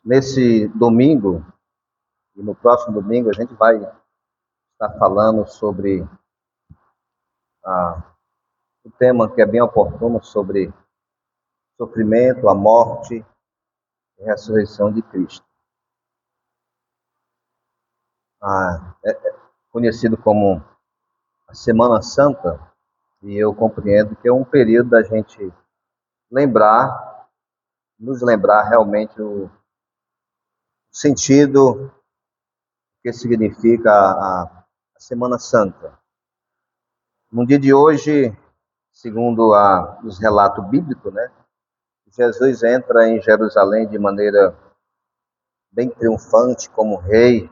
Nesse domingo e no próximo domingo a gente vai estar falando sobre o tema que é bem oportuno sobre sofrimento, a morte e a ressurreição de Cristo. É conhecido como a Semana Santa, e eu compreendo que é um período da gente lembrar, nos lembrar realmente o sentido que significa a Semana Santa. No dia de hoje, segundo os relatos bíblicos, né, Jesus entra em Jerusalém de maneira bem triunfante como rei,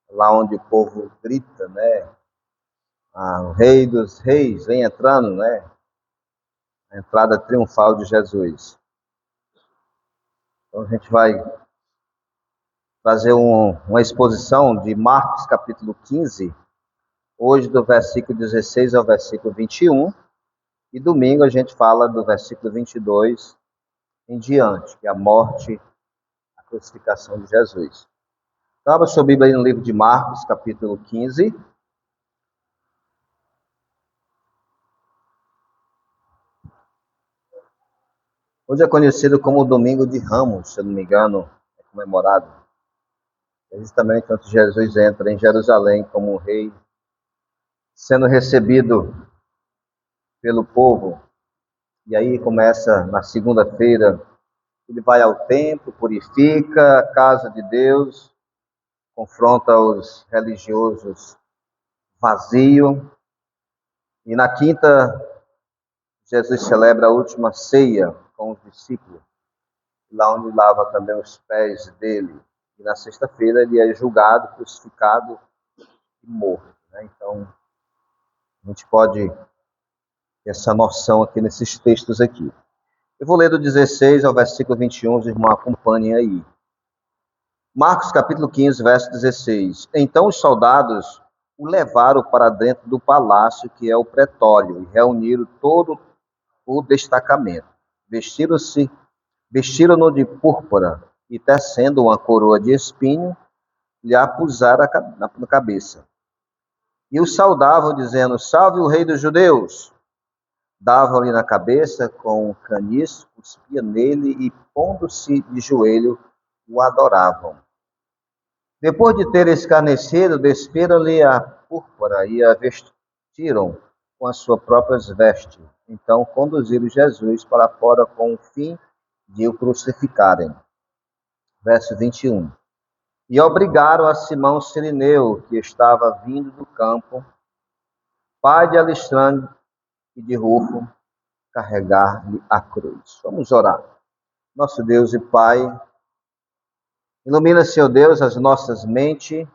lá onde o povo grita, né? O rei dos reis vem entrando, né? A entrada triunfal de Jesus. Então a gente vai fazer uma exposição de Marcos capítulo 15, hoje do versículo 16 ao versículo 21, e domingo a gente fala do versículo 22 em diante, que é a morte, a crucificação de Jesus. Então, abra sua Bíblia aí no livro de Marcos, capítulo 15. Hoje é conhecido como o Domingo de Ramos, se eu não me engano, é comemorado. É justamente quando Jesus entra em Jerusalém como rei, sendo recebido pelo povo. E aí começa na segunda-feira, ele vai ao templo, purifica a casa de Deus, confronta os religiosos vazio. E na quinta, Jesus celebra a última ceia com os discípulos, lá onde lava também os pés dele. E na sexta-feira ele é julgado, crucificado e morto. Né? Então, a gente pode ter essa noção aqui nesses textos aqui. Eu vou ler do 16 ao versículo 21, os irmãos acompanhem aí. Marcos capítulo 15, verso 16. Então os soldados o levaram para dentro do palácio, que é o pretório, e reuniram todo o destacamento. Vestiram-no de púrpura e, tecendo uma coroa de espinho, lhe a puseram na cabeça. E o saudavam, dizendo: Salve o rei dos judeus! Davam-lhe na cabeça com um caniço, cuspia nele e, pondo-se de joelho, o adoravam. Depois de ter escarnecido, despiram-lhe a púrpura e a vestiram com as suas próprias vestes. Então conduziram Jesus para fora com o fim de o crucificarem. Verso 21. E obrigaram a Simão Cirineu, que estava vindo do campo, pai de Alexandre e de Rufo, carregar-lhe a cruz. Vamos orar. Nosso Deus e Pai, ilumina, Senhor Deus, as nossas mentes,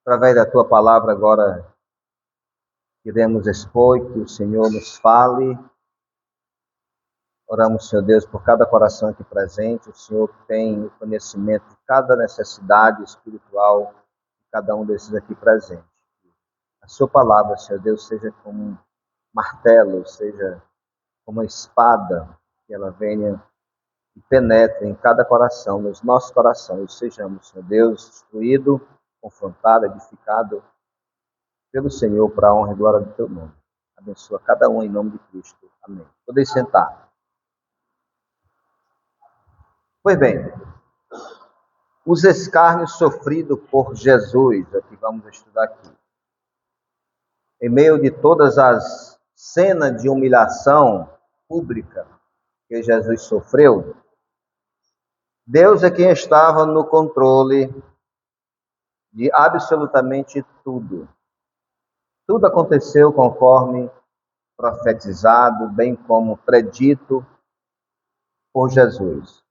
através da Tua palavra agora iremos expor, que o Senhor nos fale. Oramos, Senhor Deus, por cada coração aqui presente. O Senhor tem o conhecimento de cada necessidade espiritual de cada um desses aqui presentes. A sua palavra, Senhor Deus, seja como um martelo, seja como uma espada, que ela venha e penetre em cada coração, nos nossos corações, sejamos, Senhor Deus, instruído, confrontado, edificado pelo Senhor para a honra e glória do teu nome. Abençoa cada um em nome de Cristo. Amém. Podem sentar. Pois bem, os escárnios sofridos por Jesus, é o que vamos estudar aqui. Em meio de todas as cenas de humilhação pública que Jesus sofreu, Deus é quem estava no controle de absolutamente tudo. Tudo aconteceu conforme profetizado, bem como predito por Jesus.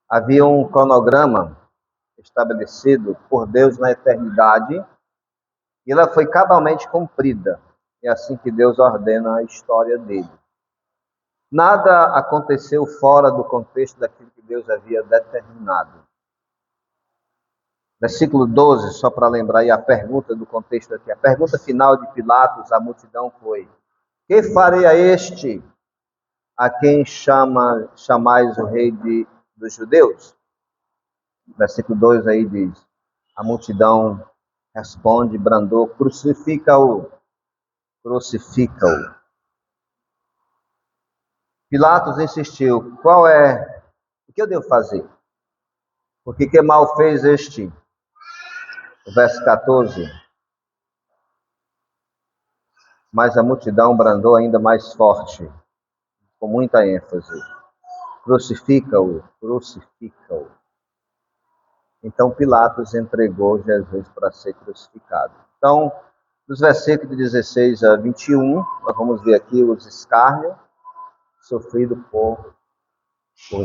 Havia um cronograma estabelecido por Deus na eternidade e ela foi cabalmente cumprida. É assim que Deus ordena a história dele. Nada aconteceu fora do contexto daquilo que Deus havia determinado. Versículo 12, só para lembrar aí a pergunta do contexto aqui. A pergunta final de Pilatos à multidão foi: que farei a este a quem chamais o rei dos judeus? Versículo 2 aí diz: a multidão responde, brandou, crucifica-o, crucifica-o. Pilatos insistiu, o que eu devo fazer? Porque que mal fez este? O verso 14. Mas a multidão brandou ainda mais forte, com muita ênfase. Crucifica-o, crucifica-o. Então Pilatos entregou Jesus para ser crucificado. Então, dos versículos 16 a 21, nós vamos ver aqui os escárnios sofridos por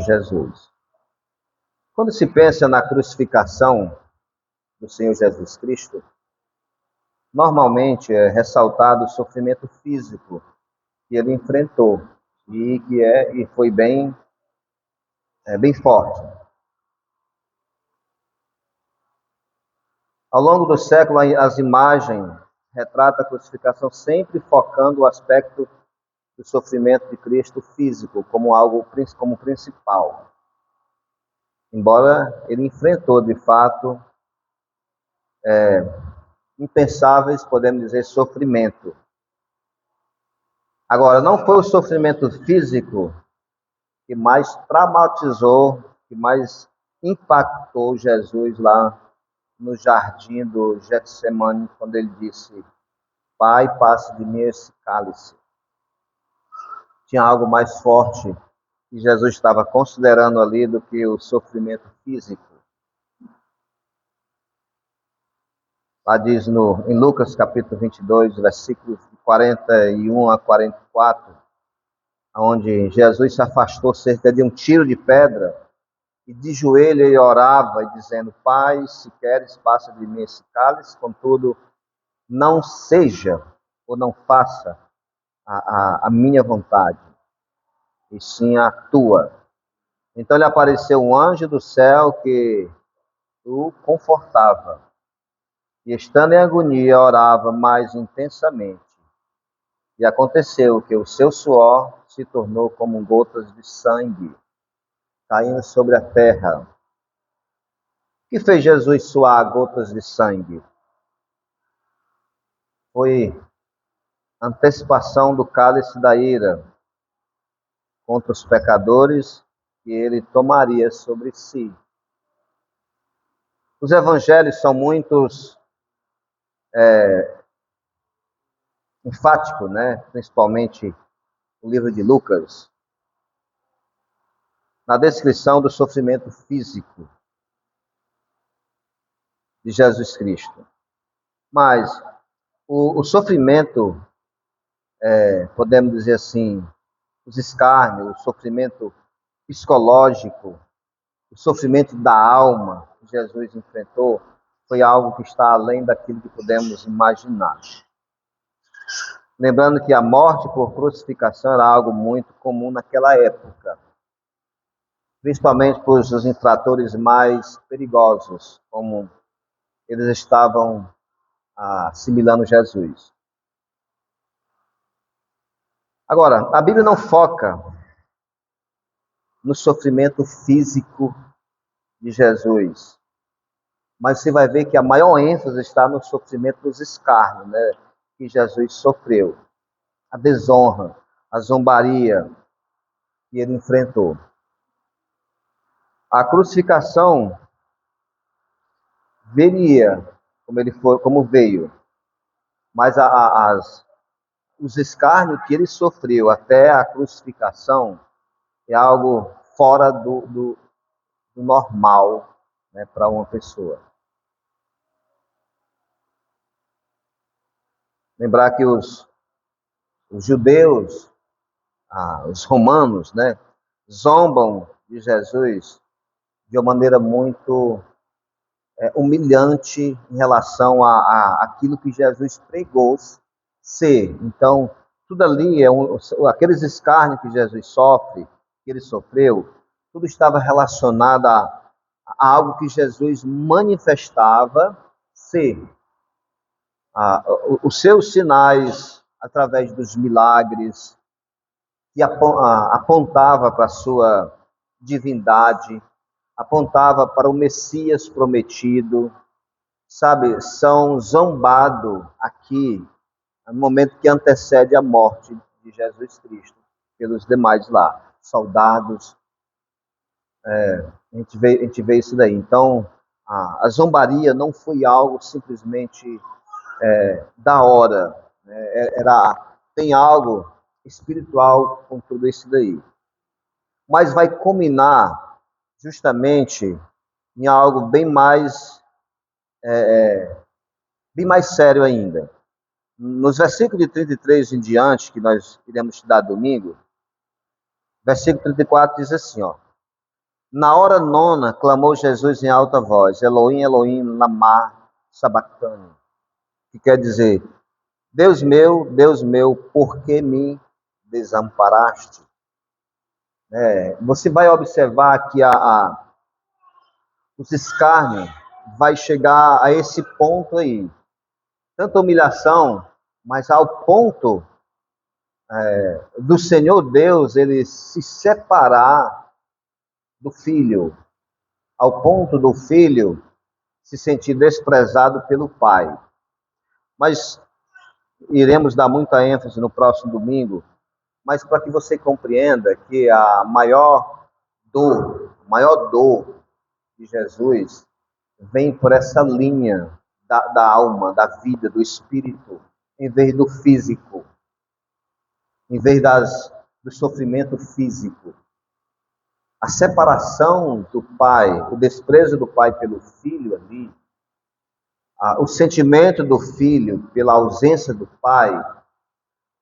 Jesus. Quando se pensa na crucificação do Senhor Jesus Cristo, normalmente é ressaltado o sofrimento físico que ele enfrentou e foi bem forte. Ao longo do século, as imagens retratam a crucificação sempre focando o aspecto do sofrimento de Cristo físico como algo como principal. Embora ele enfrentou, de fato, impensáveis, podemos dizer, sofrimento. Agora, não foi o sofrimento físico que mais traumatizou, que mais impactou Jesus lá no jardim do Getsemane, quando ele disse: Pai, passe de mim esse cálice. Tinha algo mais forte que Jesus estava considerando ali do que o sofrimento físico. Lá diz em Lucas capítulo 22, versículos 41 a 44, onde Jesus se afastou cerca de um tiro de pedra e de joelho ele orava, dizendo: Pai, se queres, passa de mim esse cálice, contudo, não seja ou não faça a minha vontade, e sim a tua. Então lhe apareceu um anjo do céu que o confortava. E estando em agonia, orava mais intensamente. E aconteceu que o seu suor se tornou como gotas de sangue caindo sobre a terra. O que fez Jesus suar gotas de sangue? Foi antecipação do cálice da ira contra os pecadores que ele tomaria sobre si. Os evangelhos são muitos enfáticos, né? Principalmente o livro de Lucas, na descrição do sofrimento físico de Jesus Cristo. Mas o sofrimento, podemos dizer assim, os escárnios, o sofrimento psicológico, o sofrimento da alma que Jesus enfrentou, foi algo que está além daquilo que podemos imaginar. Lembrando que a morte por crucificação era algo muito comum naquela época, principalmente por os infratores mais perigosos, como eles estavam assimilando Jesus. Agora, a Bíblia não foca no sofrimento físico de Jesus, mas você vai ver que a maior ênfase está no sofrimento dos escárnios, né, que Jesus sofreu, a desonra, a zombaria que ele enfrentou. A crucificação viria como veio, mas os escárnios que ele sofreu até a crucificação é algo fora do normal, né, para uma pessoa. Lembrar que os judeus, os romanos, né, zombam de Jesus de uma maneira muito humilhante em relação a aquilo que Jesus pregou ser. Então, tudo ali, aqueles escárnios que Jesus sofre, que ele sofreu, tudo estava relacionado a algo que Jesus manifestava ser. Os seus sinais, através dos milagres, que apontava para a sua divindade, apontava para o Messias prometido, sabe, são zombados aqui, no momento que antecede a morte de Jesus Cristo, pelos demais lá, soldados, a gente vê isso daí. Então, a zombaria não foi algo simplesmente da hora, né? Tem algo espiritual com tudo isso daí. Mas vai culminar justamente em algo bem mais sério ainda. Nos versículos de 33 em diante, que nós iremos estudar domingo, versículo 34 diz assim, ó: Na hora nona, clamou Jesus em alta voz, Elohim, Elohim, lama sabachthani, que quer dizer, Deus meu, por que me desamparaste? Você vai observar que os escárnios vai chegar a esse ponto aí. Tanta humilhação, mas ao ponto do Senhor Deus, ele se separar do filho, ao ponto do filho se sentir desprezado pelo pai. Mas iremos dar muita ênfase no próximo domingo, mas para que você compreenda que a maior dor de Jesus vem por essa linha da alma, da vida, do espírito, em vez do físico, em vez do sofrimento físico. A separação do pai, o desprezo do pai pelo filho ali, o sentimento do filho pela ausência do pai,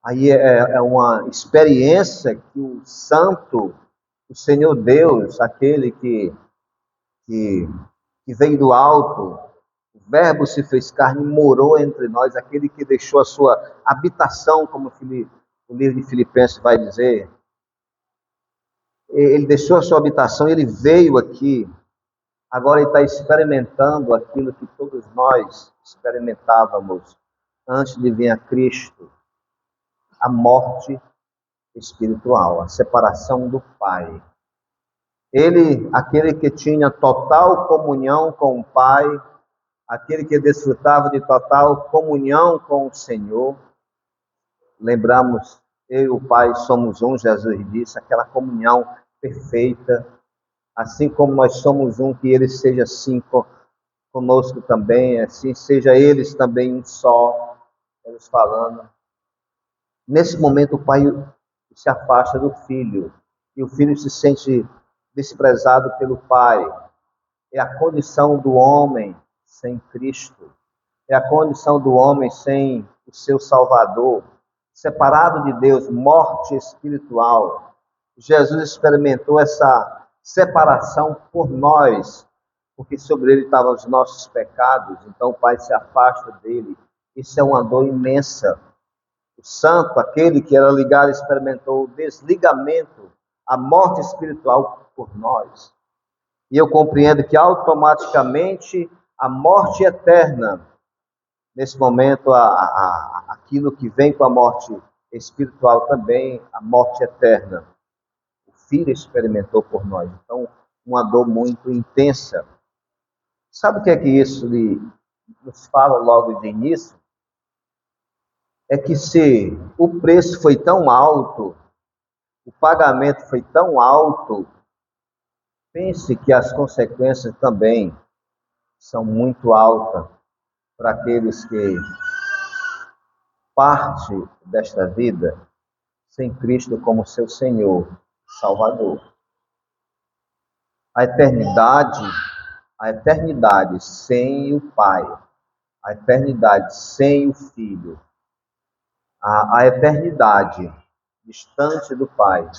aí é uma experiência que o santo, o Senhor Deus, aquele que veio do alto, o Verbo se fez carne e morou entre nós, aquele que deixou a sua habitação, como o livro de Filipenses vai dizer. Ele deixou a sua habitação, ele veio aqui, agora ele está experimentando aquilo que todos nós experimentávamos antes de vir a Cristo, a morte espiritual, a separação do Pai. Ele, aquele que tinha total comunhão com o Pai, aquele que desfrutava de total comunhão com o Senhor. Lembramos, eu e o Pai somos um, Jesus disse, aquela comunhão perfeita, assim como nós somos um, que Ele seja assim conosco também, assim seja eles também um só, eles falando. Nesse momento o Pai se afasta do Filho, e o Filho se sente desprezado pelo Pai. É a condição do homem sem Cristo. É a condição do homem sem o seu Salvador. Separado de Deus, morte espiritual. Jesus experimentou essa separação por nós, porque sobre ele estavam os nossos pecados. Então o Pai se afasta dele. Isso é uma dor imensa. O santo, aquele que era ligado, experimentou o desligamento, a morte espiritual por nós. E eu compreendo que automaticamente a morte eterna, nesse momento, aquilo que vem com a morte espiritual também, a morte eterna, o Filho experimentou por nós. Então, uma dor muito intensa. Sabe o que é que isso nos fala logo de início? É que se o preço foi tão alto, o pagamento foi tão alto, pense que as consequências também são muito altas para aqueles que partem desta vida sem Cristo como seu Senhor, Salvador. A eternidade sem o Pai, a eternidade sem o Filho, a eternidade distante do Pai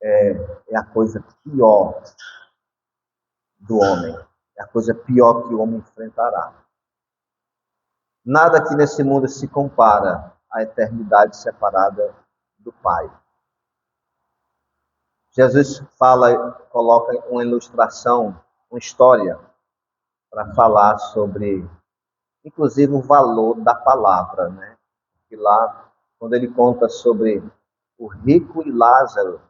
é a coisa pior do homem, é a coisa pior que o homem enfrentará. Nada aqui nesse mundo se compara à eternidade separada do Pai. Jesus coloca uma ilustração, uma história, para falar sobre, inclusive, o valor da palavra, né? E lá, quando ele conta sobre o rico e Lázaro,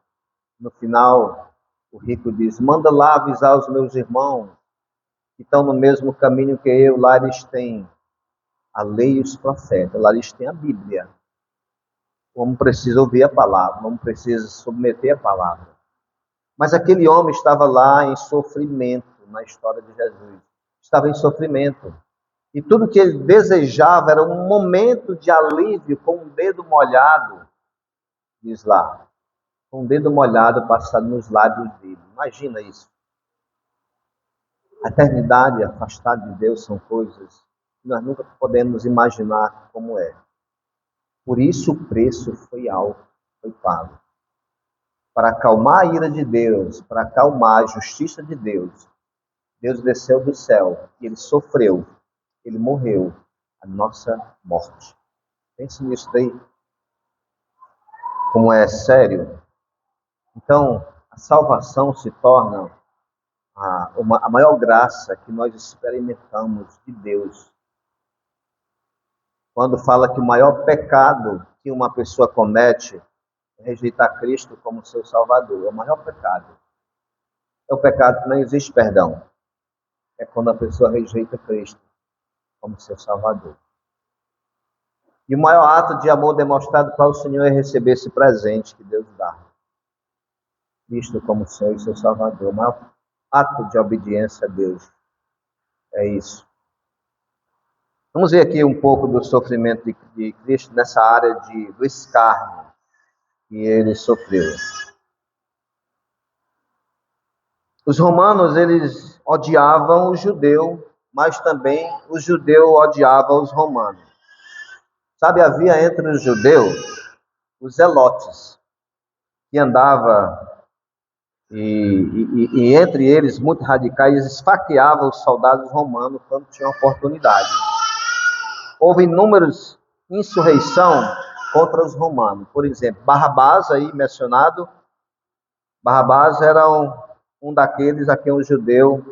no final, O rico diz: manda lá avisar os meus irmãos que estão no mesmo caminho que eu. Lá eles têm a lei e os profetas, lá eles têm a Bíblia. O homem precisa ouvir a palavra, o homem precisa submeter a palavra. Mas aquele homem estava lá em sofrimento, na história de Jesus. Estava em sofrimento. E tudo que ele desejava era um momento de alívio com um dedo molhado, diz lá. Com um dedo molhado passado nos lábios dele. Imagina isso. A eternidade afastada de Deus são coisas que nós nunca podemos imaginar como é. Por isso o preço foi alto, foi pago. Para acalmar a ira de Deus, para acalmar a justiça de Deus, Deus desceu do céu e ele sofreu, ele morreu a nossa morte. Pense nisso daí, como é sério. Então, a salvação se torna a maior graça que nós experimentamos de Deus. Quando fala que o maior pecado que uma pessoa comete é rejeitar Cristo como seu Salvador. É o maior pecado. É o pecado que não existe perdão. É quando a pessoa rejeita Cristo como seu Salvador. E o maior ato de amor demonstrado para o Senhor é receber esse presente que Deus dá. Cristo como Senhor e seu Salvador. O maior ato de obediência a Deus é isso. Vamos ver aqui um pouco do sofrimento de Cristo nessa área do escárnio que ele sofreu. Os romanos, eles odiavam o judeu, mas também o judeu odiava os romanos. Sabe, havia entre os judeus os zelotes, que andavam e entre eles, muito radicais, esfaqueavam os soldados romanos quando tinham oportunidade. Houve inúmeras insurreições contra os romanos. Por exemplo, Barrabás, aí mencionado, Barrabás era um daqueles a quem os judeus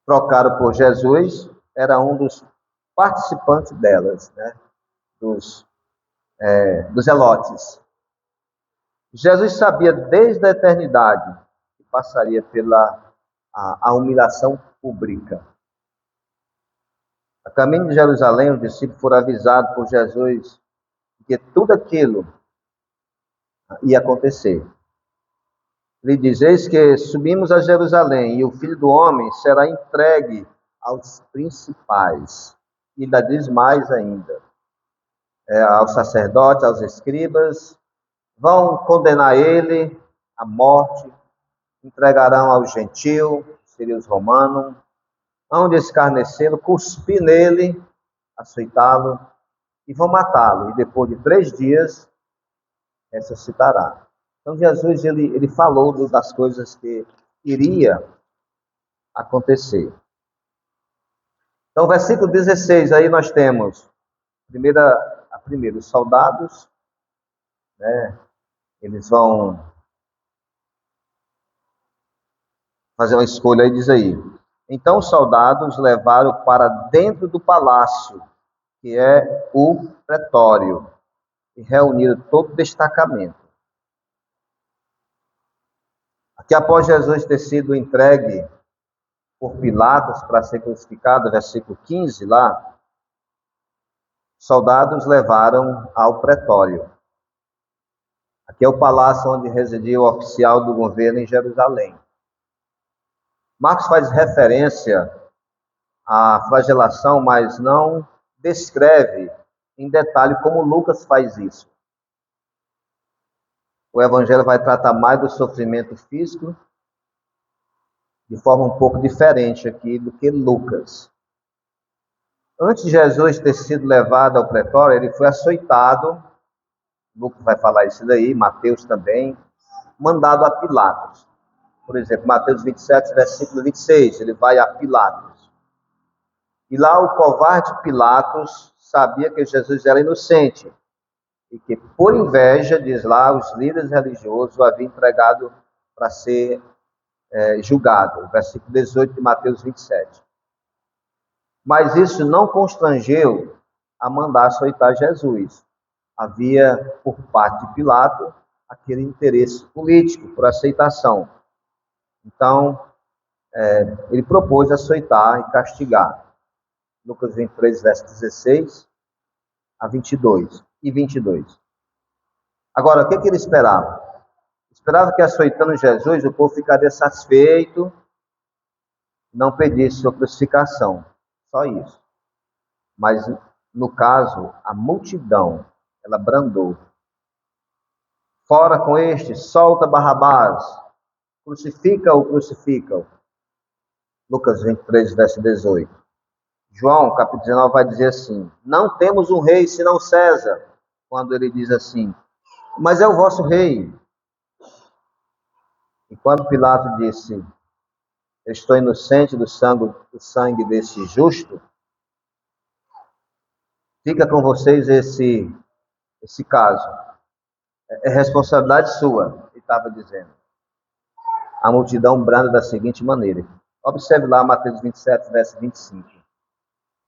trocaram por Jesus, era um dos participantes delas, né? dos zelotes. Jesus sabia desde a eternidade que passaria pela a humilhação pública. A caminho de Jerusalém, os discípulos foram avisados por Jesus que tudo aquilo ia acontecer. Ele diz: eis que subimos a Jerusalém e o Filho do Homem será entregue aos principais. E ainda diz mais ainda, aos sacerdotes, aos escribas, vão condenar ele à morte, entregarão ao gentil, seria os romanos, hão de escarnecê-lo, cuspir nele, açoitá-lo, e vão matá-lo. E depois de 3 dias, ressuscitará. Então Jesus, ele falou das coisas que iria acontecer. Então, versículo 16, aí nós temos, primeiro, os soldados, né, eles vão fazer uma escolha, aí diz aí. Então os soldados levaram para dentro do palácio, que é o pretório, e reuniram todo o destacamento. Aqui, após Jesus ter sido entregue por Pilatos para ser crucificado, versículo 15 lá, soldados levaram ao pretório. Aqui é o palácio onde residia o oficial do governo em Jerusalém. Marcos faz referência à flagelação, mas não descreve em detalhe como Lucas faz isso. O Evangelho vai tratar mais do sofrimento físico de forma um pouco diferente aqui do que Lucas. Antes de Jesus ter sido levado ao pretório, ele foi açoitado, Lucas vai falar isso daí, Mateus também, mandado a Pilatos. Por exemplo, Mateus 27, versículo 26, ele vai a Pilatos. E lá o covarde Pilatos sabia que Jesus era inocente e que, por inveja, diz lá, os líderes religiosos o haviam entregado para ser julgado. Versículo 18 de Mateus 27. Mas isso não constrangeu a mandar açoitar Jesus. Havia, por parte de Pilatos, aquele interesse político, por aceitação. Então, ele propôs açoitar e castigar. Lucas 23, verso 16 a 22 e 22. Agora, o que ele esperava? Esperava que açoitando Jesus, o povo ficaria satisfeito, não pedisse sua crucificação. Só isso. Mas, no caso, a multidão, ela brandou. Fora com este, solta Barrabás, crucifica-o, crucifica-o. Lucas 23, verso 18. João, capítulo 19, vai dizer assim: não temos um rei senão César. Quando ele diz assim, mas é o vosso rei. E quando Pilato disse, eu estou inocente do sangue desse justo, fica com vocês esse caso. É responsabilidade sua, ele estava dizendo. A multidão branda da seguinte maneira. Observe lá Mateus 27, verso 25.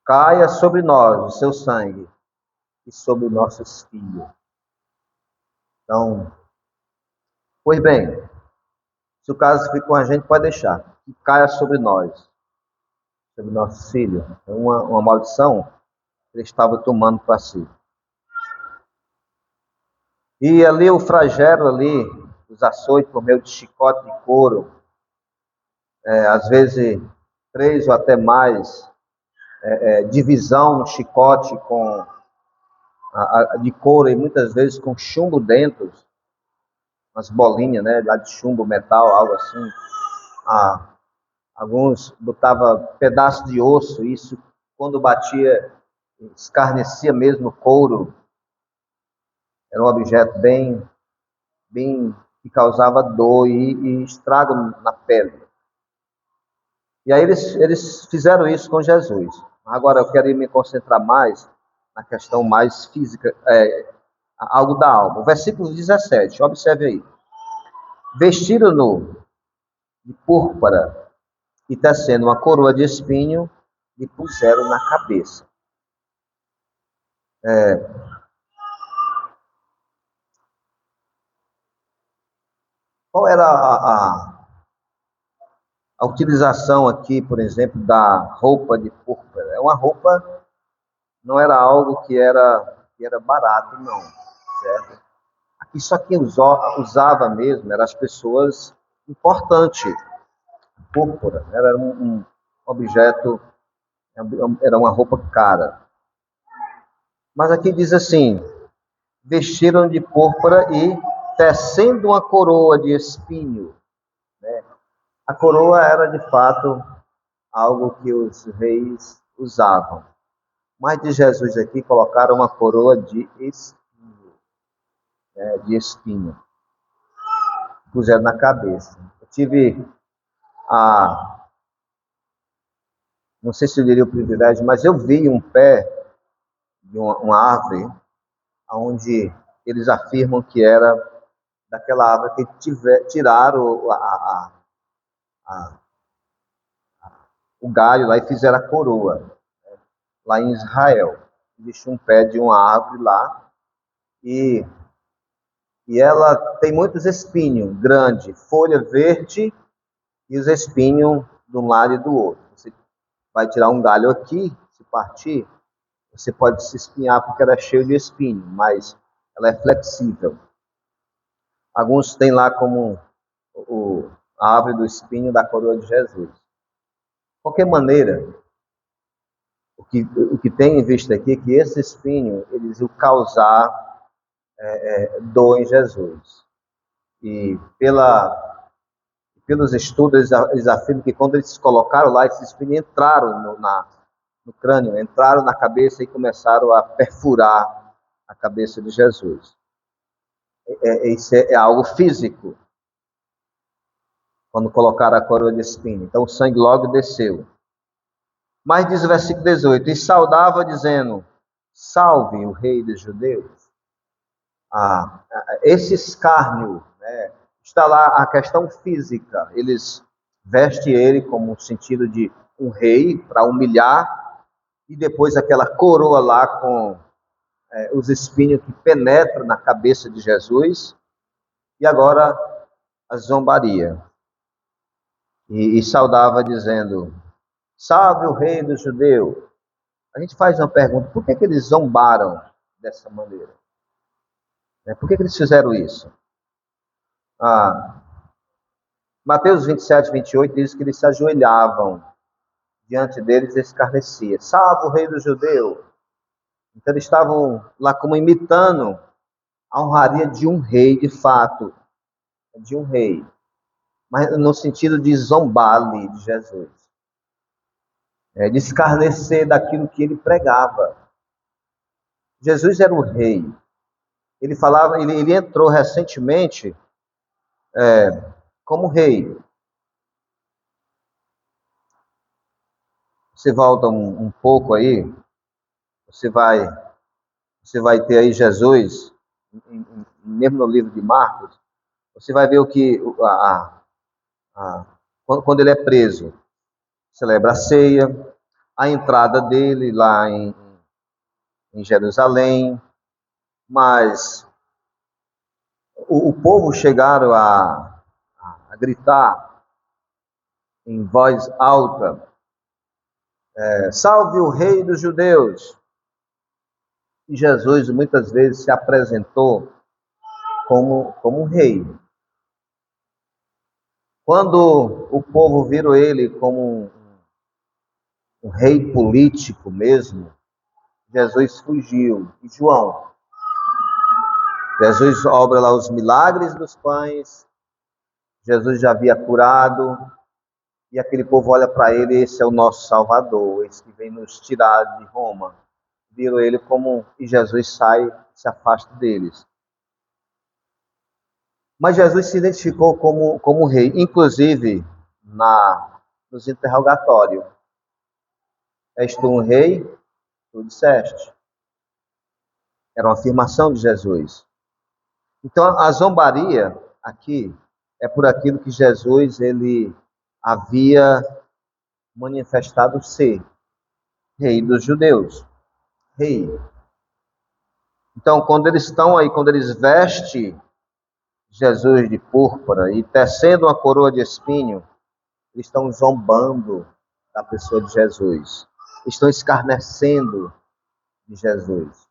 Caia sobre nós o seu sangue e sobre os nossos filhos. Então, pois bem, se o caso fica com a gente, pode deixar. Que caia sobre nós, sobre nossos filhos. É uma maldição que ele estava tomando para si. E ali o flagelo ali, os açoites por meio de chicote de couro, às vezes 3 ou até mais, divisão no chicote com de couro e muitas vezes com chumbo dentro, umas bolinhas, né, lá de chumbo, metal, algo assim. Alguns botavam pedaço de osso, isso quando batia, escarnecia mesmo o couro. Era um objeto bem que causava dor e estrago na pele. E aí eles fizeram isso com Jesus. Agora eu quero me concentrar mais na questão mais física, algo da alma. O versículo 17, observe aí. Vestiram-no de púrpura e tecendo uma coroa de espinho, lhe puseram na cabeça. Qual era a utilização aqui, por exemplo, da roupa de púrpura? É uma roupa, não era algo que era barato, não, certo? Aqui só quem usava mesmo eram as pessoas importantes. Púrpura era um objeto, era uma roupa cara. Mas aqui diz assim, vestiram de púrpura e tecendo uma coroa de espinho. Né? A coroa era, de fato, algo que os reis usavam. Mas de Jesus aqui colocaram uma coroa de espinho. De espinho. Puseram na cabeça. Eu tive não sei se eu diria o privilégio, mas eu vi um pé de uma árvore onde eles afirmam que era daquela árvore que tiraram o galho lá e fizeram a coroa. Lá em Israel, existe um pé de uma árvore lá e ela tem muitos espinhos grandes, folha verde e os espinhos de um lado e do outro. Você vai tirar um galho aqui, se partir, você pode se espinhar porque ela é cheia de espinho, mas ela é flexível. Alguns têm lá como a árvore do espinho da coroa de Jesus. De qualquer maneira, o que tem em vista aqui é que esse espinho, eles iam causar dor em Jesus. E pelos estudos, eles afirmam que quando eles colocaram lá, esses espinhos entraram no crânio, entraram na cabeça e começaram a perfurar a cabeça de Jesus. Isso é algo físico. Quando colocaram a coroa de espinho. Então o sangue logo desceu. Mas diz o versículo 18, e saudava dizendo, salve o rei dos judeus. Esse escárnio, né, está lá a questão física. Eles vestem ele como um sentido de um rei, para humilhar, e depois aquela coroa lá com os espinhos que penetram na cabeça de Jesus. E agora a zombaria. E saudava dizendo, salve o rei dos judeus. A gente faz uma pergunta, por que eles zombaram dessa maneira? Por que eles fizeram isso? Mateus 27, 28 diz que eles se ajoelhavam diante deles e escarnecia. Salve o rei dos judeus. Então eles estavam lá como imitando a honraria de um rei, de fato, de um rei, mas no sentido de zombar-lhe de Jesus, de escarnecer daquilo que ele pregava. Jesus era o rei. Ele falava, ele entrou recentemente como rei. Você volta um pouco aí, você vai ter aí Jesus, mesmo no livro de Marcos, você vai ver o que quando ele é preso, celebra a ceia, a entrada dele lá em Jerusalém, mas o povo chegaram a gritar em voz alta, salve o rei dos judeus. E Jesus muitas vezes se apresentou como um rei. Quando o povo virou ele como um rei político mesmo, Jesus fugiu. E Jesus obra lá os milagres dos pães, Jesus já havia curado, e aquele povo olha para ele, esse é o nosso Salvador, esse que vem nos tirar de Roma. Viram ele como, e Jesus sai, se afasta deles. Mas Jesus se identificou como rei, inclusive nos interrogatórios. És tu um rei? Tu disseste. Era uma afirmação de Jesus. Então, a zombaria aqui é por aquilo que Jesus ele havia manifestado ser rei dos judeus. Rei. Então, quando eles estão aí, quando eles vestem Jesus de púrpura e tecendo uma coroa de espinho, eles estão zombando da pessoa de Jesus. Estão escarnecendo de Jesus.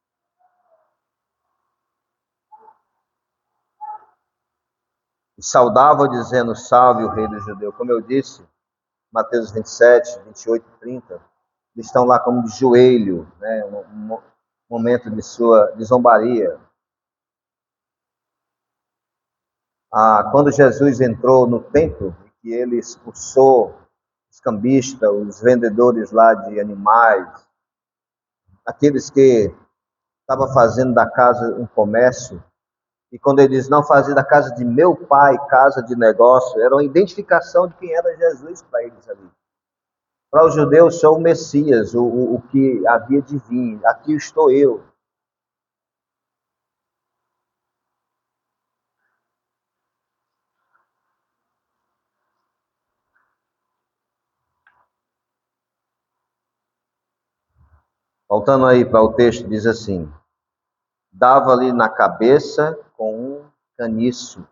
E saudava dizendo, salve o rei dos judeus. Como eu disse, Mateus 27, 28 e 30, eles estão lá como de joelho, né? Um momento de zombaria. Quando Jesus entrou no templo, que ele expulsou os cambistas, os vendedores lá de animais, aqueles que estavam fazendo da casa um comércio, e quando ele diz, não fazer da casa de meu pai casa de negócio, era uma identificação de quem era Jesus para eles ali. Para os judeus, sou o Messias, o que havia de vir, aqui estou eu. Voltando aí para o texto, diz assim, dava-lhe na cabeça com um caniço,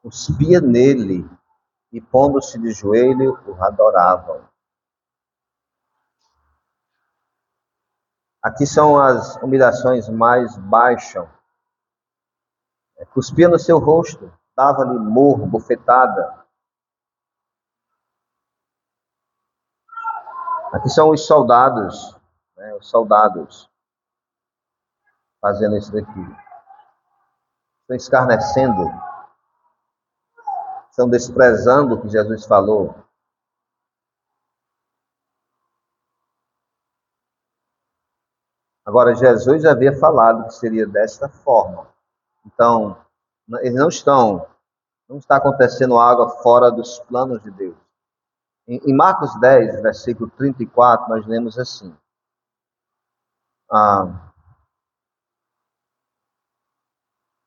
cuspia nele, e pondo-se de joelho, o adoravam. Aqui são as humilhações mais baixas. Cuspia no seu rosto, dava-lhe murro, bofetada. Aqui são os soldados, né, os soldados fazendo isso daqui. Estão escarnecendo, estão desprezando o que Jesus falou. Agora, Jesus havia falado que seria desta forma. Então, eles não está acontecendo algo fora dos planos de Deus. Em Marcos 10, versículo 34, nós lemos assim.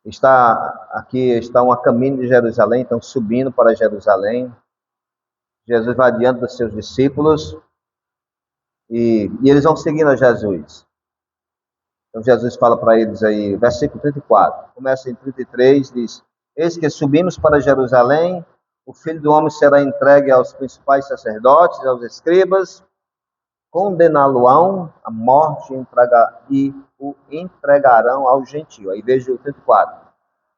Estão a caminho de Jerusalém, estão subindo para Jerusalém. Jesus vai diante dos seus discípulos e eles vão seguindo a Jesus. Então Jesus fala para eles aí, versículo 34, começa em 33, diz, Eis que subimos para Jerusalém, o Filho do Homem será entregue aos principais sacerdotes, aos escribas, condená-lo-ão à morte e o entregarão ao gentio. Aí veja o 34.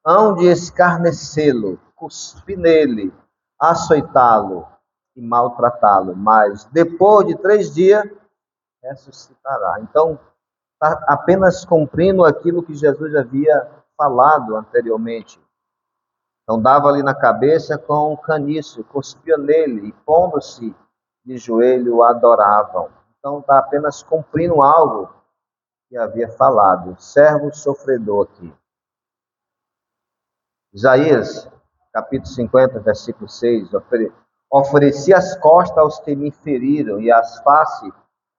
Hão de escarnecê-lo, cuspir nele, açoitá-lo e maltratá-lo, mas depois de 3 dias ressuscitará. Então, está apenas cumprindo aquilo que Jesus havia falado anteriormente. Então, dava ali na cabeça com um caniço, cuspia nele e, pondo-se de joelho, o adoravam. Então, está apenas cumprindo algo que havia falado. Servo sofredor aqui. Isaías, capítulo 50, versículo 6. Ofereci as costas aos que me feriram e as faces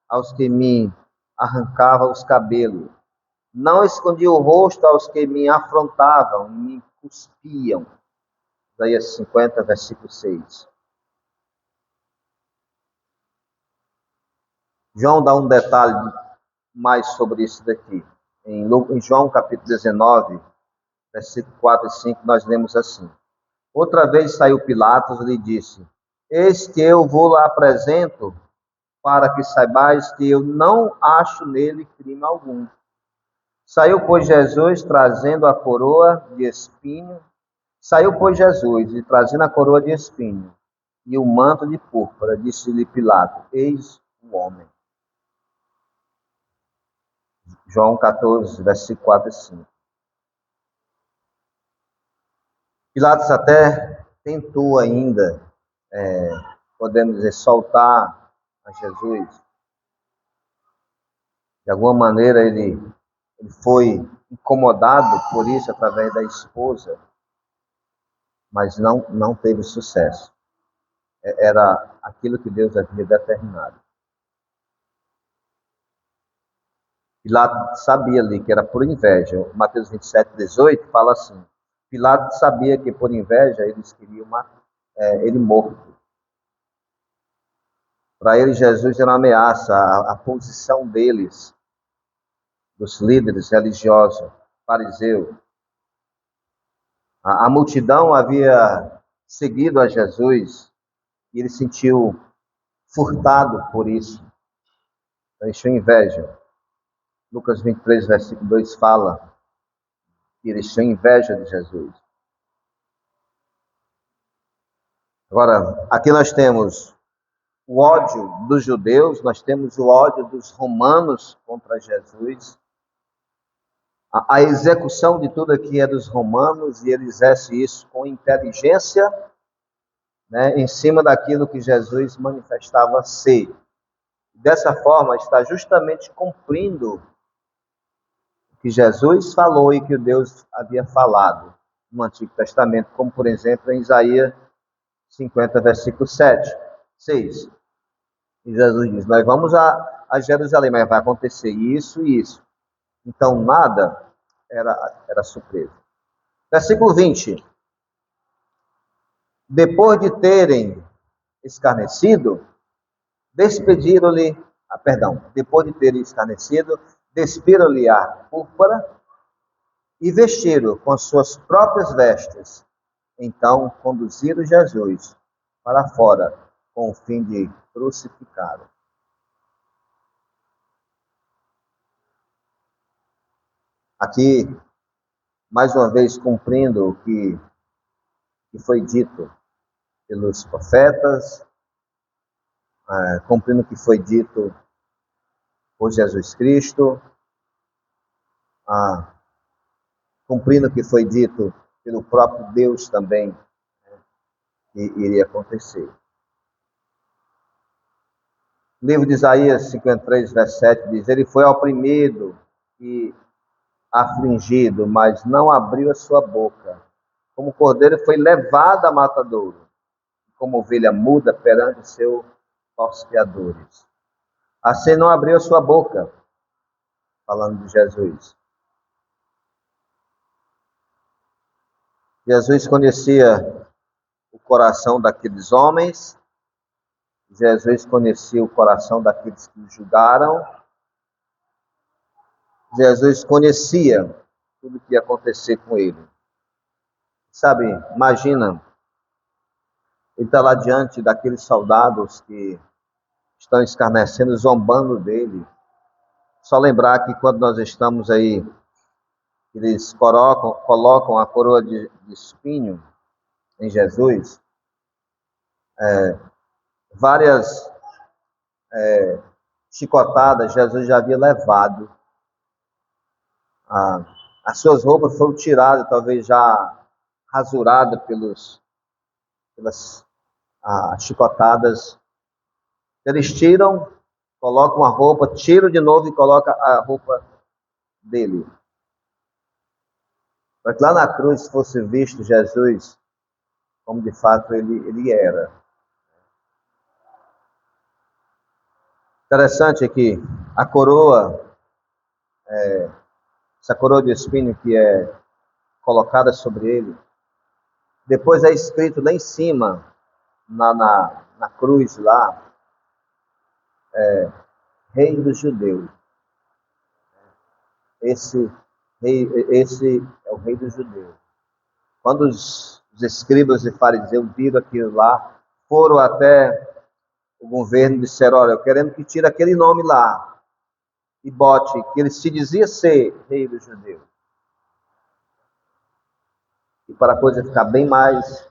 aos que me arrancavam os cabelos. Não escondi o rosto aos que me afrontavam e me cuspiam. Isaías 50, versículo 6. João dá um detalhe mais sobre isso daqui. Em João capítulo 19, versículo 4 e 5, nós lemos assim. Outra vez saiu Pilatos e lhe disse, eis que eu vos apresento para que saibais que eu não acho nele crime algum. Saiu, pois, Jesus trazendo a coroa de espinho. Saiu, pois, Jesus e trazendo a coroa de espinho e o manto de púrpura, disse-lhe Pilato, eis o homem. João 14, versículo 4 e 5. Pilatos até tentou ainda, podemos dizer, soltar a Jesus. De alguma maneira ele foi incomodado por isso através da esposa, mas não teve sucesso. Era aquilo que Deus havia determinado. Pilato sabia ali que era por inveja. Mateus 27, 18 fala assim, Pilato sabia que por inveja eles queriam ele morto. Para ele, Jesus era uma ameaça, a posição deles, dos líderes religiosos, fariseus. A multidão havia seguido a Jesus e ele sentiu furtado por isso. Então, encheu inveja. Lucas 23, versículo 2 fala que eles tinham inveja de Jesus. Agora, aqui nós temos o ódio dos judeus, nós temos o ódio dos romanos contra Jesus. A execução de tudo aqui é dos romanos e ele exerce isso com inteligência, né, em cima daquilo que Jesus manifestava ser. Dessa forma, está justamente cumprindo o que Jesus falou e que Deus havia falado no Antigo Testamento, como, por exemplo, em Isaías 50, versículo 7, 6. E Jesus diz, nós vamos a Jerusalém, mas vai acontecer isso e isso. Então, nada era surpresa. Versículo 20. Depois de terem escarnecido, depois de terem escarnecido, despiram-lhe a púrpura e vestiram com as suas próprias vestes. Então, conduziram Jesus para fora, com o fim de crucificá-lo. Aqui, mais uma vez, cumprindo o que foi dito pelos profetas, cumprindo o que foi dito por Jesus Cristo, cumprindo o que foi dito pelo próprio Deus também, que iria acontecer. O livro de Isaías 53, verso 7 diz, ele foi oprimido e afligido, mas não abriu a sua boca. Como cordeiro foi levado a matadouro, como ovelha muda perante seus tosqueadores. Assim não abriu a sua boca, falando de Jesus. Jesus conhecia o coração daqueles homens, Jesus conhecia o coração daqueles que o julgaram, Jesus conhecia tudo o que ia acontecer com ele. Sabe, imagina, ele está lá diante daqueles soldados que estão escarnecendo, zombando dele. Só lembrar que quando nós estamos aí, eles colocam a coroa de espinho em Jesus, várias chicotadas Jesus já havia levado. Ah, as suas roupas foram tiradas, talvez já rasuradas pelas chicotadas. Eles tiram, colocam a roupa, tiram de novo e colocam a roupa dele. Para que lá na cruz fosse visto Jesus como de fato ele era. Interessante é que a coroa, essa coroa de espinho que é colocada sobre ele, depois é escrito lá em cima, na cruz lá, Rei dos Judeus. Esse esse é o Rei dos Judeus. Quando os escribas e fariseus viram aquilo lá, foram até o governo e disseram: olha, eu querendo que tire aquele nome lá e bote que ele se dizia ser Rei dos Judeus. E para a coisa ficar bem mais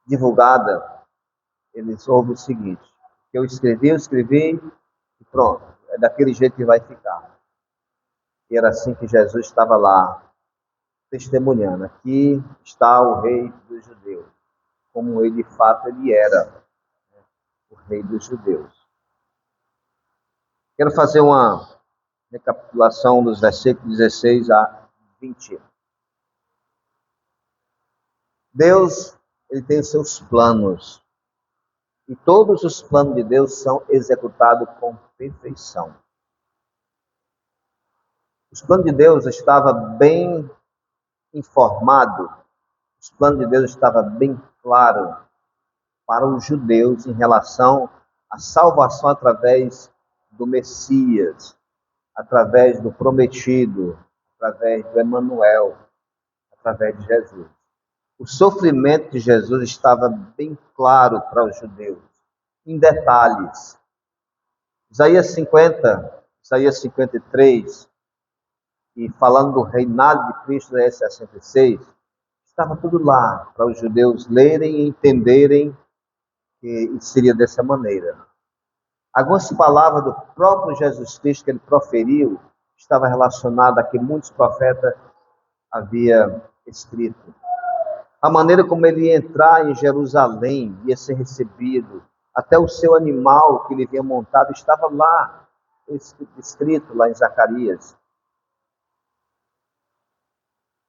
divulgada, eles ouvem o seguinte: eu escrevi e pronto, é daquele jeito que vai ficar. E era assim que Jesus estava lá, testemunhando: aqui está o Rei dos Judeus, como ele de fato ele era, o Rei dos Judeus. Quero fazer uma recapitulação dos versículos 16 a 20. Deus, ele tem os seus planos, e todos os planos de Deus são executados com perfeição. Os planos de Deus estavam bem informados, os planos de Deus estavam bem claros para os judeus em relação à salvação através do Messias, através do prometido, através do Emanuel, através de Jesus. O sofrimento de Jesus estava bem claro para os judeus, em detalhes. Isaías 50, Isaías 53, e falando do reinado de Cristo, Isaías 66, estava tudo lá para os judeus lerem e entenderem que seria dessa maneira. Algumas palavras do próprio Jesus Cristo que ele proferiu estava relacionada a que muitos profetas haviam escrito. A maneira como ele ia entrar em Jerusalém, ia ser recebido, até o seu animal que ele vinha montado estava lá, escrito lá em Zacarias.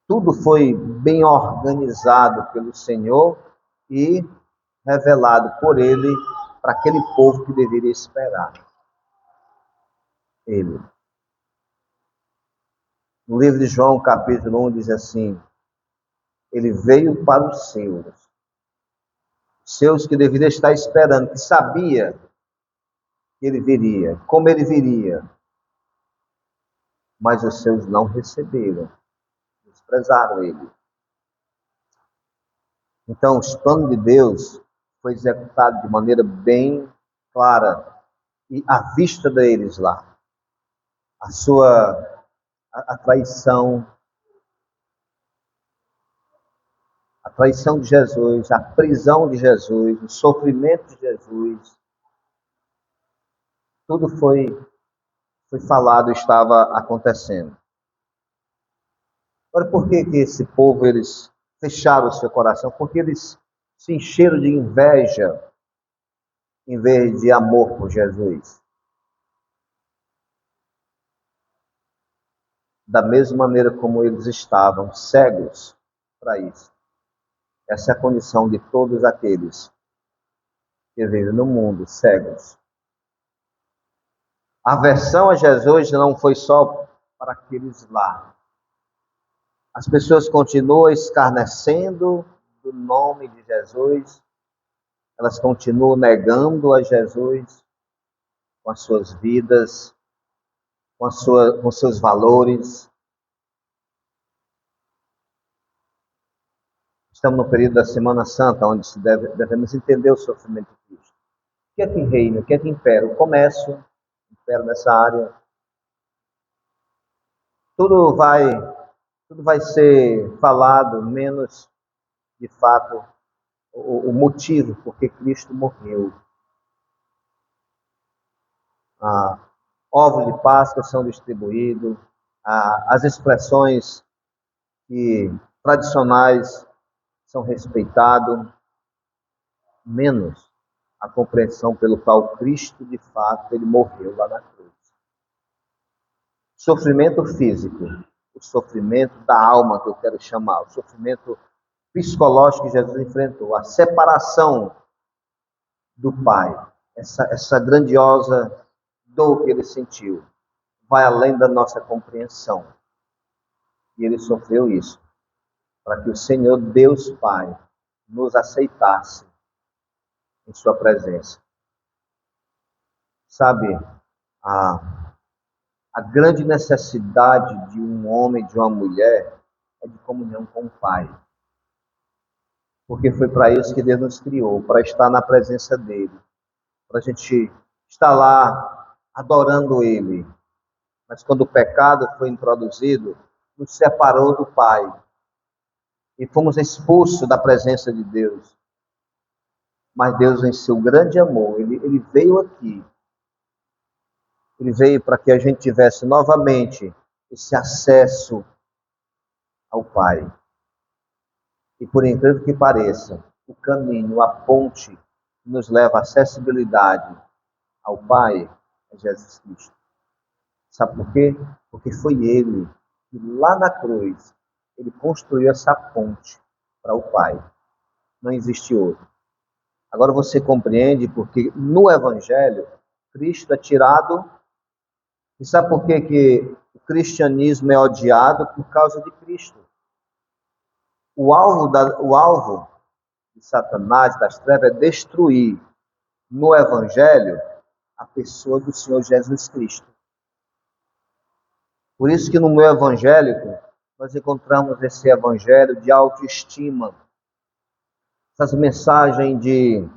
Tudo foi bem organizado pelo Senhor e revelado por ele para aquele povo que deveria esperar ele. No livro de João, capítulo 1, diz assim: ele veio para os seus que deveriam estar esperando, que sabia que ele viria, como ele viria, mas os seus não receberam, desprezaram ele. Então, os planos de Deus foi executado de maneira bem clara e à vista deles lá. A traição de Jesus, a prisão de Jesus, o sofrimento de Jesus, tudo foi falado, estava acontecendo. Agora, por que esse povo, eles fecharam o seu coração? Porque eles se encheram de inveja em vez de amor por Jesus. Da mesma maneira como eles estavam cegos para isso. Essa é a condição de todos aqueles que vivem no mundo, cegos. A aversão a Jesus não foi só para aqueles lá. As pessoas continuam escarnecendo do nome de Jesus, elas continuam negando a Jesus com as suas vidas, com seus valores. Estamos no período da Semana Santa, onde devemos entender o sofrimento de Cristo. O que é que reina? O que é que impera? O comércio impera nessa área. Tudo vai ser falado, menos, de fato, o motivo por que Cristo morreu. Ovos de Páscoa são distribuídos, as expressões tradicionais são respeitadas, menos a compreensão pelo qual Cristo, de fato, ele morreu lá na cruz. Sofrimento físico, o sofrimento da alma, que eu quero chamar, o sofrimento psicológico que Jesus enfrentou, a separação do Pai, essa grandiosa dor que ele sentiu, vai além da nossa compreensão. E ele sofreu isso, para que o Senhor Deus Pai nos aceitasse em sua presença. Sabe, a grande necessidade de um homem e de uma mulher é de comunhão com o Pai. Porque foi para isso que Deus nos criou, para estar na presença dEle, para a gente estar lá adorando Ele. Mas quando o pecado foi introduzido, nos separou do Pai. E fomos expulsos da presença de Deus. Mas Deus, em seu grande amor, Ele veio aqui. Ele veio para que a gente tivesse novamente esse acesso ao Pai. E por incrível que pareça, o caminho, a ponte que nos leva à acessibilidade ao Pai é Jesus Cristo. Sabe por quê? Porque foi Ele que lá na cruz, Ele construiu essa ponte para o Pai. Não existe outro. Agora você compreende porque no Evangelho, Cristo é tirado. E sabe por que o cristianismo é odiado? Por causa de Cristo. O alvo de Satanás, das trevas, é destruir no Evangelho a pessoa do Senhor Jesus Cristo. Por isso que no meu evangélico, nós encontramos esse evangelho de autoestima, essas mensagens de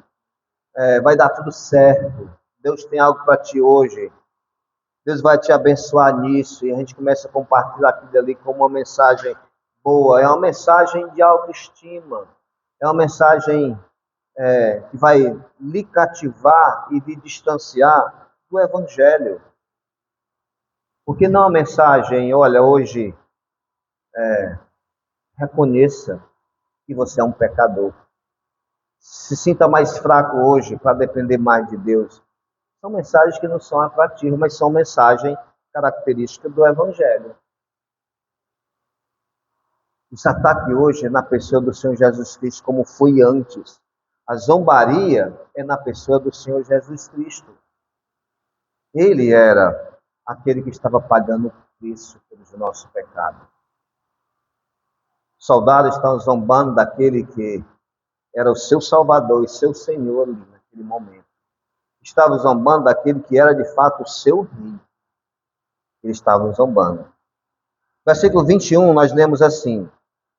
vai dar tudo certo, Deus tem algo para ti hoje, Deus vai te abençoar nisso, e a gente começa a compartilhar aquilo ali como uma mensagem boa, é uma mensagem de autoestima, é uma mensagem que vai lhe cativar e lhe distanciar do evangelho. Porque não é uma mensagem, olha, hoje reconheça que você é um pecador. Se sinta mais fraco hoje para depender mais de Deus. São mensagens que não são atrativas, mas são mensagens características do Evangelho. Esse ataque hoje é na pessoa do Senhor Jesus Cristo, como foi antes. A zombaria é na pessoa do Senhor Jesus Cristo. Ele era aquele que estava pagando o preço pelos nossos pecados. Os soldados estavam zombando daquele que era o seu Salvador e seu Senhor ali naquele momento. Estavam zombando daquele que era de fato o seu rei. Eles estavam zombando. Versículo 21, nós lemos assim: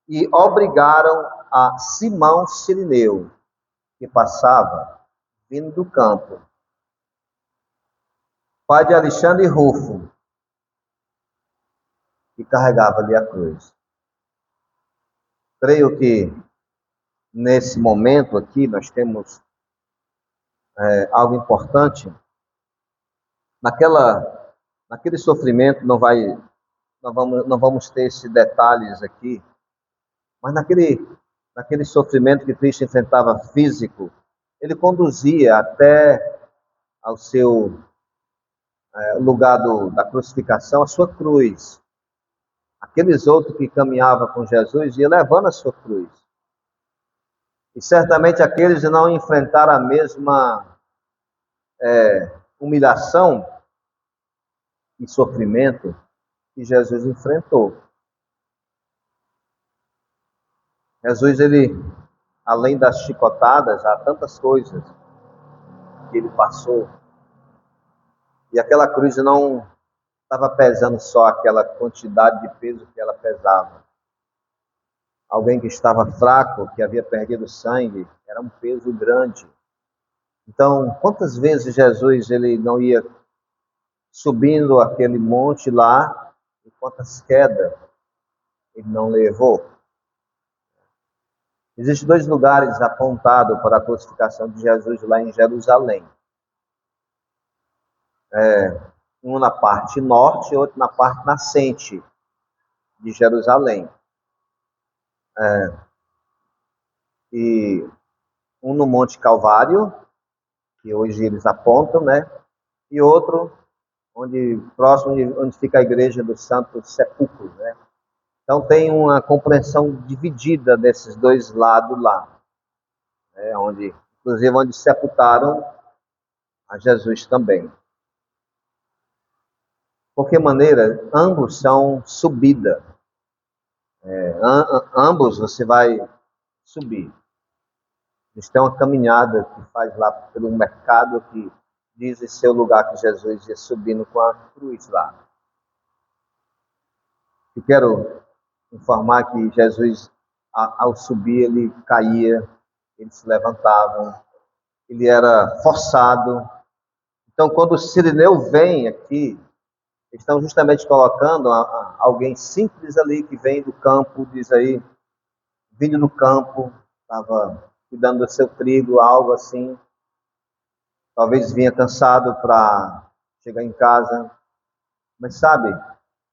e obrigaram a Simão Cirineu, que passava, vindo do campo, pai de Alexandre e Rufo, que carregava ali a cruz. Creio que nesse momento aqui nós temos algo importante. Naquele sofrimento não vamos ter esses detalhes aqui, mas naquele sofrimento que Cristo enfrentava físico, ele conduzia até ao seu lugar da crucificação, a sua cruz. Aqueles outros que caminhavam com Jesus iam levando a sua cruz. E certamente aqueles não enfrentaram a mesma humilhação e sofrimento que Jesus enfrentou. Jesus, ele, além das chicotadas, há tantas coisas que ele passou. E aquela cruz não estava pesando só aquela quantidade de peso que ela pesava. alguém que estava fraco, que havia perdido sangue, era um peso grande. Então, quantas vezes Jesus ele não ia subindo aquele monte lá, e quantas quedas ele não levou? Existem dois lugares apontados para a crucificação de Jesus lá em Jerusalém. Um na parte norte e outro na parte nascente de Jerusalém. E um no Monte Calvário, que hoje eles apontam, né? E outro próximo de onde fica a igreja do Santo Sepulcro, né? Então tem uma compreensão dividida desses dois lados lá, né? Inclusive onde sepultaram a Jesus também. De qualquer maneira, ambos são subida. Ambos você vai subir. Eles têm uma caminhada que faz lá pelo mercado que diz ser o lugar que Jesus ia subindo com a cruz lá. E quero informar que Jesus, ao subir, ele caía, ele se levantava, ele era forçado. Então, quando o Cirineu vem aqui, estão justamente colocando alguém simples ali que vem do campo, diz aí, vindo no campo, estava cuidando do seu trigo, algo assim. Talvez vinha cansado para chegar em casa. Mas sabe,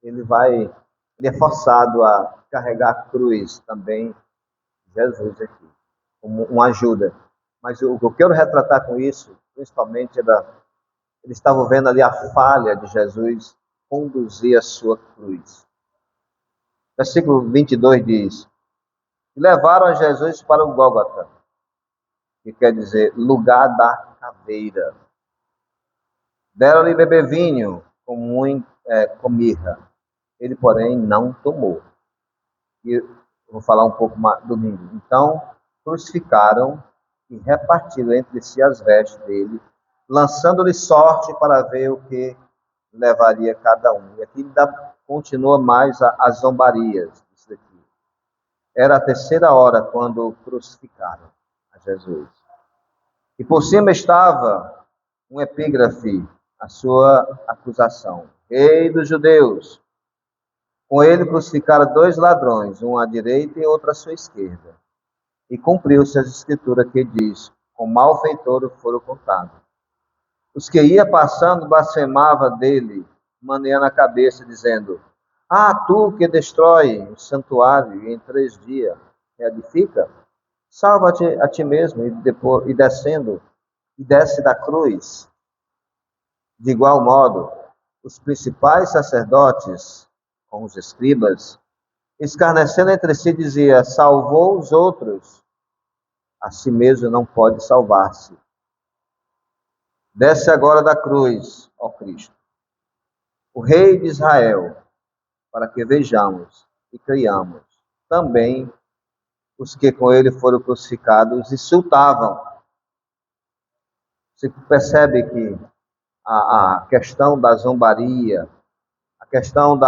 ele é forçado a carregar a cruz também, Jesus aqui, como uma ajuda. Mas o que eu quero retratar com isso, principalmente, eles estavam vendo ali a falha de Jesus conduzir a sua cruz. Versículo 22 diz: e levaram a Jesus para o Gólgota, que quer dizer lugar da caveira. Deram-lhe beber vinho com mirra. Ele, porém, não tomou. E vou falar um pouco mais domingo. Então, crucificaram e repartiram entre si as vestes dele, lançando-lhe sorte para ver o que levaria cada um. E aqui continua mais as zombarias. Isso aqui. Era a terceira hora quando crucificaram a Jesus. E por cima estava um epígrafe, a sua acusação. Rei dos judeus. Com ele crucificaram dois ladrões, um à direita e outro à sua esquerda. E cumpriu-se as escrituras que diz: com malfeitor foram contados. Os que ia passando blasfemavam dele, maneando a cabeça, dizendo: ah, tu que destrói o santuário e em 3 dias reedifica, salva-te a ti mesmo e desce da cruz. De igual modo, os principais sacerdotes, com os escribas, escarnecendo entre si, dizia: salvou os outros, a si mesmo não pode salvar-se. Desce agora da cruz, ó Cristo, o Rei de Israel, para que vejamos e creiamos. Também os que com ele foram crucificados insultavam. Você percebe que a questão da zombaria, a questão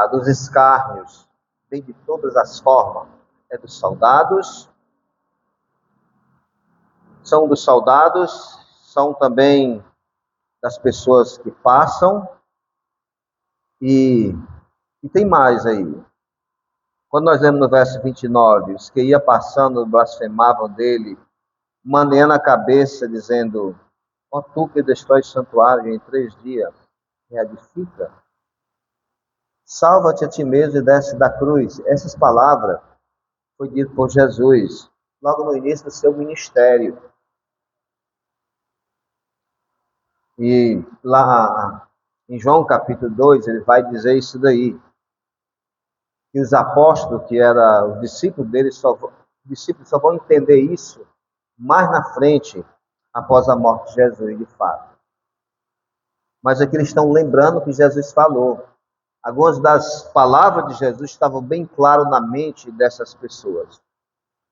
dos escárnios, vem de todas as formas. É dos soldados, são também das pessoas que passam, e tem mais aí. Quando nós lemos no verso 29, os que ia passando blasfemavam dele, maneando a cabeça, dizendo: ó tu que destrói o santuário em 3 dias, reedifica, salva-te a ti mesmo e desce da cruz. Essas palavras foi dito por Jesus logo no início do seu ministério. E lá em João capítulo 2, ele vai dizer isso daí. Que os apóstolos, que eram os discípulos dele, só vão entender isso mais na frente, após a morte de Jesus, de fato. Mas aqui eles estão lembrando que Jesus falou. Algumas das palavras de Jesus estavam bem claras na mente dessas pessoas.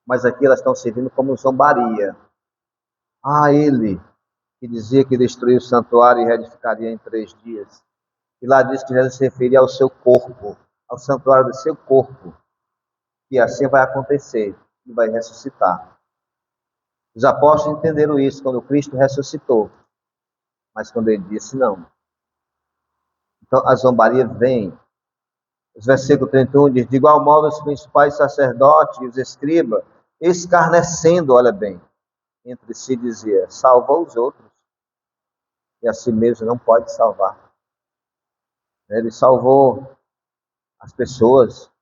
Mas aqui elas estão servindo como zombaria. Ah, ele que dizia que destruiu o santuário e reedificaria em 3 dias. E lá diz que Jesus se referia ao seu corpo, ao santuário do seu corpo. que assim vai acontecer e vai ressuscitar. Os apóstolos entenderam isso quando Cristo ressuscitou, mas quando ele disse não. Então a zombaria vem. Os versículo 31 diz: de igual modo os principais sacerdotes e os escribas, escarnecendo, olha bem, entre si dizia: salvou os outros, e a si mesmo não pode salvar. Ele salvou as pessoas.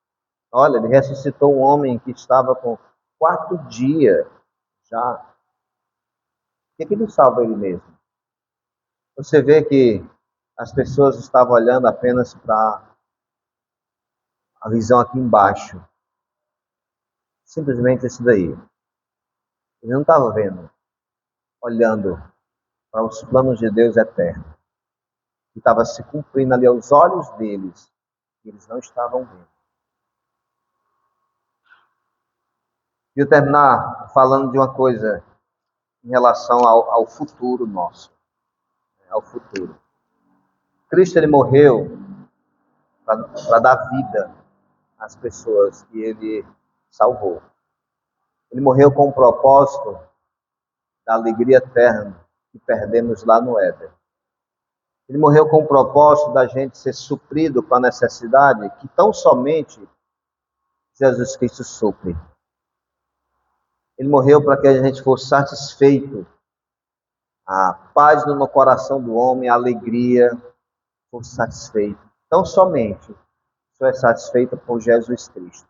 Olha, ele ressuscitou um homem que estava com 4 dias já. Por que ele não salva ele mesmo? Você vê que as pessoas estavam olhando apenas para a visão aqui embaixo. Simplesmente isso daí. Ele não estava vendo, olhando para os planos de Deus eterno. Que estava se cumprindo ali aos olhos deles. E eles não estavam vendo. E eu terminar falando de uma coisa em relação ao futuro nosso. Ao futuro. Cristo, ele morreu para dar vida às pessoas que ele salvou. Ele morreu com o propósito da alegria eterna que perdemos lá no Éden. Ele morreu com o propósito da gente ser suprido com a necessidade que tão somente Jesus Cristo supre. Ele morreu para que a gente fosse satisfeito. A paz no coração do homem, a alegria fosse satisfeita. Tão somente isso é satisfeito por Jesus Cristo.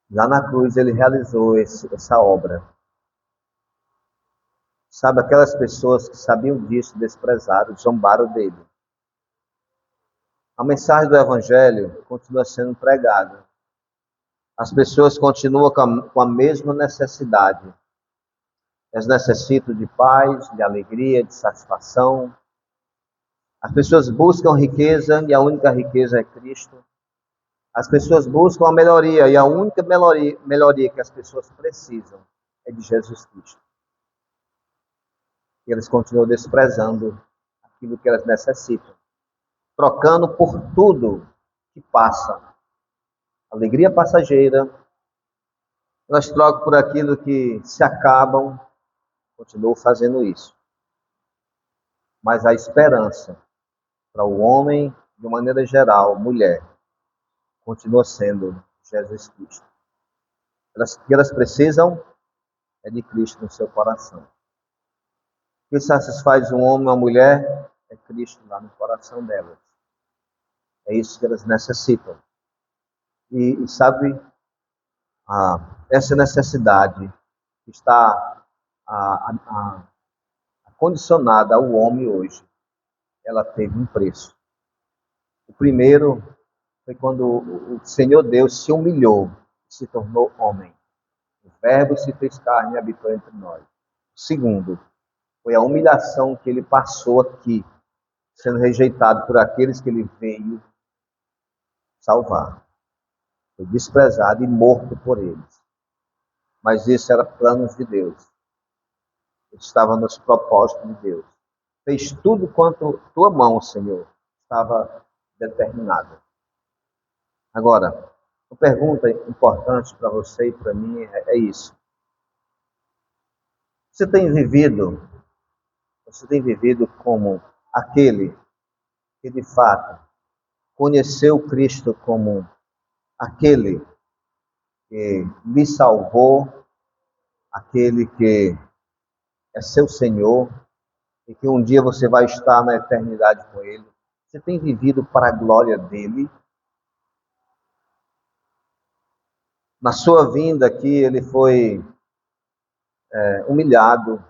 Lá na cruz ele realizou essa obra. Sabe, aquelas pessoas que sabiam disso, desprezaram, zombaram dele. A mensagem do Evangelho continua sendo pregada. As pessoas continuam com a mesma necessidade. Elas necessitam de paz, de alegria, de satisfação. As pessoas buscam riqueza e a única riqueza é Cristo. As pessoas buscam a melhoria e a única melhoria que as pessoas precisam é de Jesus Cristo. E eles continuam desprezando aquilo que elas necessitam, trocando por tudo que passa. Alegria passageira, elas trocam por aquilo que se acabam, continuam fazendo isso. Mas a esperança para o homem, de maneira geral, mulher, continua sendo Jesus Cristo. O que elas precisam é de Cristo no seu coração. O que satisfaz um homem ou uma mulher é Cristo lá no coração delas. É isso que elas necessitam. E sabe, essa necessidade está condicionada ao homem hoje. Ela teve um preço. O primeiro foi quando o Senhor Deus se humilhou, se tornou homem. O Verbo se fez carne e habitou entre nós. O segundo foi a humilhação que ele passou aqui, sendo rejeitado por aqueles que ele veio salvar. Foi desprezado e morto por eles. Mas isso era planos de Deus. Estava nos propósitos de Deus. Fez tudo quanto tua mão, Senhor, estava determinada. Agora, uma pergunta importante para você e para mim é isso. Você tem vivido como aquele que de fato conheceu Cristo como aquele que lhe salvou, aquele que é seu Senhor e que um dia você vai estar na eternidade com Ele? Você tem vivido para a glória dEle? Na sua vinda aqui, Ele foi humilhado,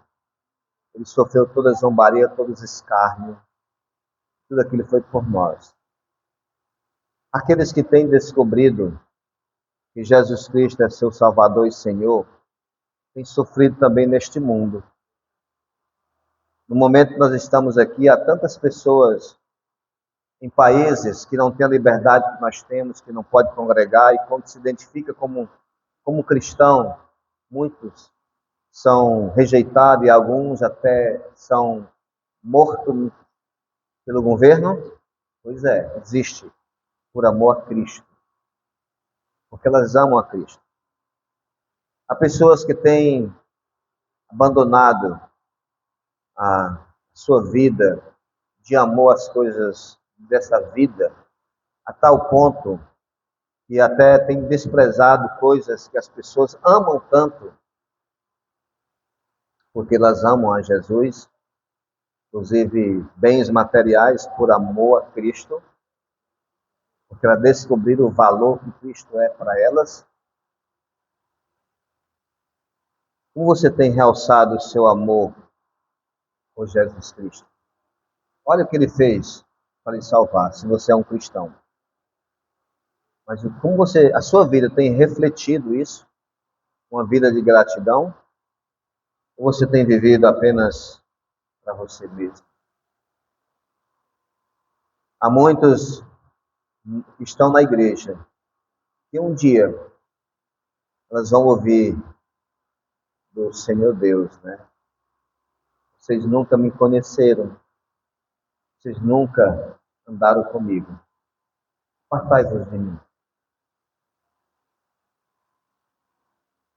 Ele sofreu toda a zombaria, todo o escárnio, tudo aquilo foi por nós. Aqueles que têm descobrido que Jesus Cristo é seu Salvador e Senhor, têm sofrido também neste mundo. No momento que nós estamos aqui, há tantas pessoas em países que não têm a liberdade que nós temos, que não pode congregar, e quando se identifica como cristão, muitos são rejeitados e alguns até são mortos pelo governo. Pois é, existe por amor a Cristo. porque elas amam a Cristo. Há pessoas que têm abandonado a sua vida de amor às coisas dessa vida, a tal ponto que até têm desprezado coisas que as pessoas amam tanto, porque elas amam a Jesus, inclusive bens materiais por amor a Cristo, porque elas descobriram o valor que Cristo é para elas. Como você tem realçado o seu amor por Jesus Cristo? Olha o que ele fez para lhe salvar, se você é um cristão. Mas como a sua vida tem refletido isso? Uma vida de gratidão? Ou você tem vivido apenas para você mesmo? Há muitos que estão na igreja e um dia elas vão ouvir do Senhor Deus, né? Vocês nunca me conheceram, vocês nunca andaram comigo. Apartai-vos de mim.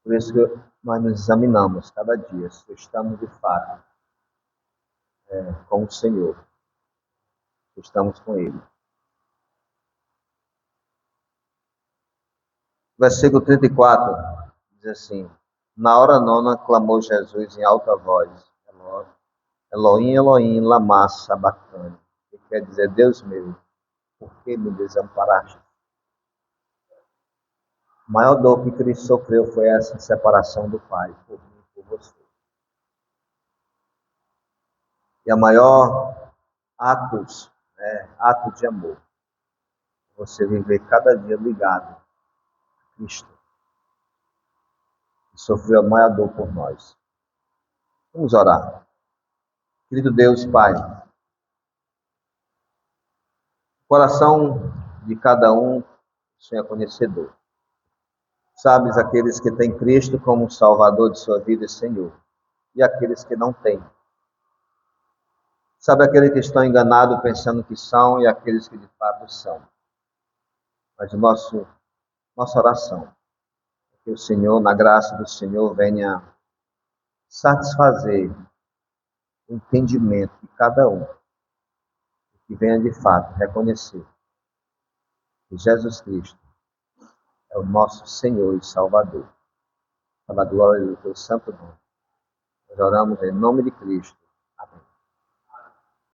Por isso que nós nos examinamos cada dia, se estamos de fato com o Senhor, se estamos com Ele. Versículo 34 diz assim: Na hora nona clamou Jesus em alta voz: Elohim, Elohim, lama sabachthani, que quer dizer: Deus meu, por que me desamparaste? A maior dor que Cristo sofreu foi essa separação do Pai, por mim e por você. E a maior ato de amor, você viver cada dia ligado a Cristo, que sofreu a maior dor por nós. Vamos orar. Querido Deus, Pai, o coração de cada um, o Senhor é conhecedor. Sabes aqueles que têm Cristo como Salvador de sua vida e Senhor, e aqueles que não têm. Sabe aqueles que estão enganados pensando que são e aqueles que de fato são. Mas nossa oração é que o Senhor, na graça do Senhor, venha satisfazer o entendimento de cada um, que venha de fato reconhecer que Jesus Cristo é o nosso Senhor e Salvador. Para a glória do teu santo nome. Nós oramos em nome de Cristo.